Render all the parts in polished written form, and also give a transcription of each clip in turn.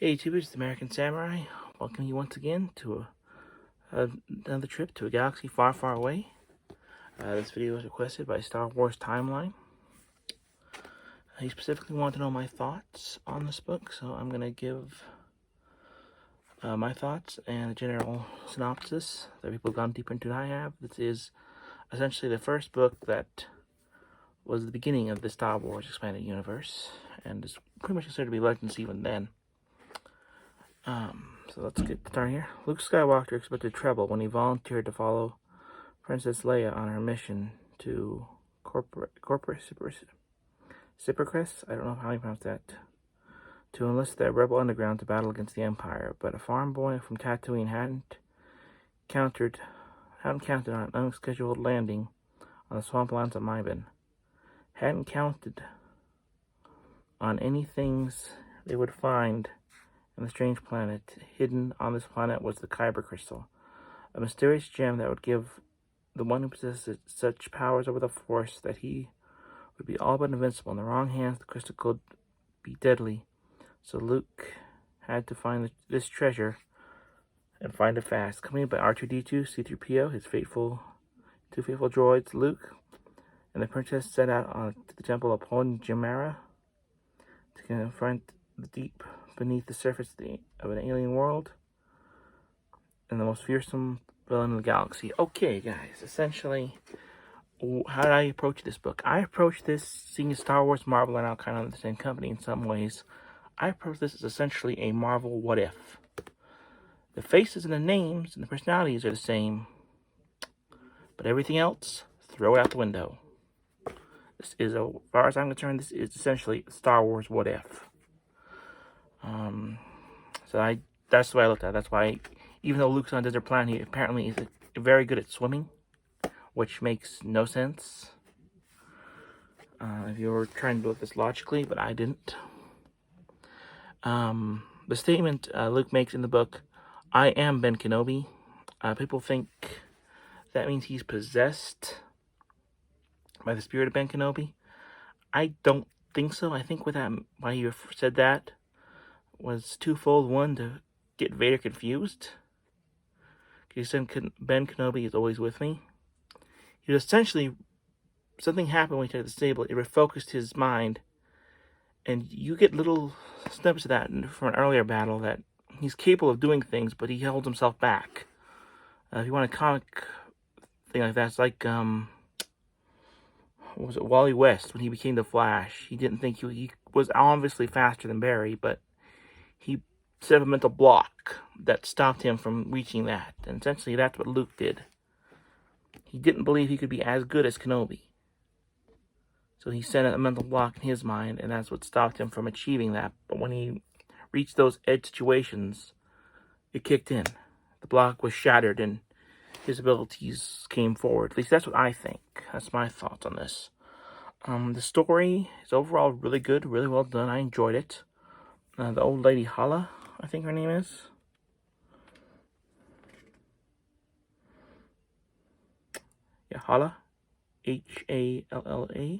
Hey YouTubers, it's the American Samurai. Welcome you once again to another trip to a galaxy far, far away. This video was requested by Star Wars Timeline. He specifically wanted to know my thoughts on this book, so I'm going to give my thoughts and a general synopsis that people have gone deeper into than I have. This is essentially the first book that was the beginning of the Star Wars expanded universe, and is pretty much considered to be Legends even then. So let's get started here. Luke Skywalker expected trouble when he volunteered to follow Princess Leia on her mission to Cyprus. I don't know how you pronounce that. To enlist the rebel underground to battle against the Empire, but a farm boy from Tatooine hadn't counted on an unscheduled landing on the swamplands of Mybin. Hadn't counted on any things they would find in the strange planet. Hidden on this planet was the Kyber crystal, a mysterious gem that would give the one who possessed it such powers over the Force that he would be all but invincible. In the wrong hands, the crystal could be deadly. So Luke had to find this treasure and find it fast. Accompanied by R2-D2, C-3PO, his two faithful droids, Luke and the princess set out to the temple of Pon Jamara to confront the deep beneath the surface of an alien world and the most fearsome villain in the galaxy. Okay, guys, essentially, how did I approach this book? I approached this, seeing Star Wars, Marvel are now kind of the same company in some ways. I approached this as essentially a Marvel what if. The faces and the names and the personalities are the same, but everything else, throw it out the window. This is, as far as I'm concerned, this is essentially Star Wars what if. That's the way I looked at it. That's why, even though Luke's on a desert planet, he apparently is very good at swimming, which makes no sense if you were trying to look at this logically, but I didn't. The statement Luke makes in the book, "I am Ben Kenobi," people think that means he's possessed by the spirit of Ben Kenobi. I don't think so. I think why he said that was twofold. One, to get Vader confused. He said Ben Kenobi is always with me. He was essentially, something happened when he took the stable. It refocused his mind. And you get little snippets of that from an earlier battle, that he's capable of doing things, but he holds himself back. If you want a comic thing like that, it's like, what was it, Wally West, when he became the Flash. He didn't think he was obviously faster than Barry, but he set up a mental block that stopped him from reaching that. And essentially that's what Luke did. He didn't believe he could be as good as Kenobi. So he set a mental block in his mind, and that's what stopped him from achieving that. But when he reached those edge situations, it kicked in. The block was shattered, and his abilities came forward. At least that's what I think. That's my thoughts on this. The story is overall really good, really well done. I enjoyed it. The old lady Hala, I think her name is. Yeah, Hala. Halla.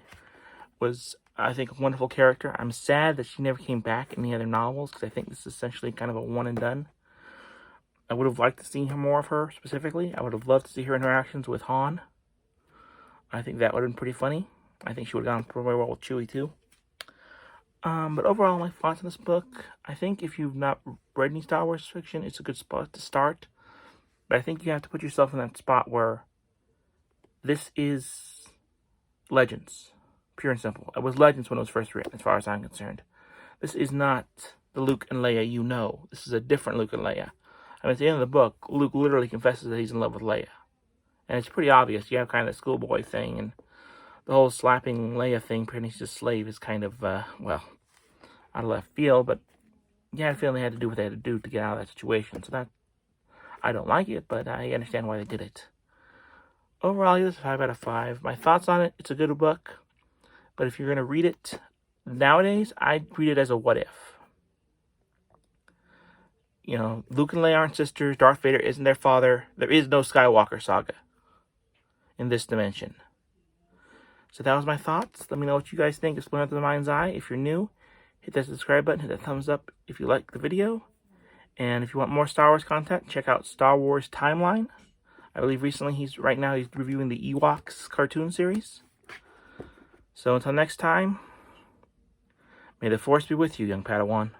Was, I think, a wonderful character. I'm sad that she never came back in the other novels, because I think this is essentially kind of a one and done. I would have liked to see more of her, specifically. I would have loved to see her interactions with Han. I think that would have been pretty funny. I think she would have gone pretty well with Chewie, too. But overall, my thoughts on this book, I think if you've not read any Star Wars fiction, it's a good spot to start. But I think you have to put yourself in that spot where this is Legends. Pure and simple. It was Legends when it was first written, as far as I'm concerned. This is not the Luke and Leia you know. This is a different Luke and Leia. I mean, at the end of the book, Luke literally confesses that he's in love with Leia. And it's pretty obvious. You have kind of the schoolboy thing, and the whole slapping Leia thing, pretty much just slave, is kind of, well, out of left field, but yeah, I feel they had to do what they had to do to get out of that situation. So that, I don't like it, but I understand why they did it. Overall, I give this a 5 out of 5. My thoughts on it, it's a good book. But if you're going to read it nowadays, I'd read it as a what if. You know, Luke and Leia aren't sisters. Darth Vader isn't their father. There is no Skywalker saga in this dimension. So that was my thoughts. Let me know what you guys think of Splinter of the Mind's Eye. If you're new, hit that subscribe button, hit that thumbs up if you like the video. And if you want more Star Wars content, check out Star Wars Timeline. I believe recently he's reviewing the Ewoks cartoon series. So until next time, may the Force be with you, young Padawan.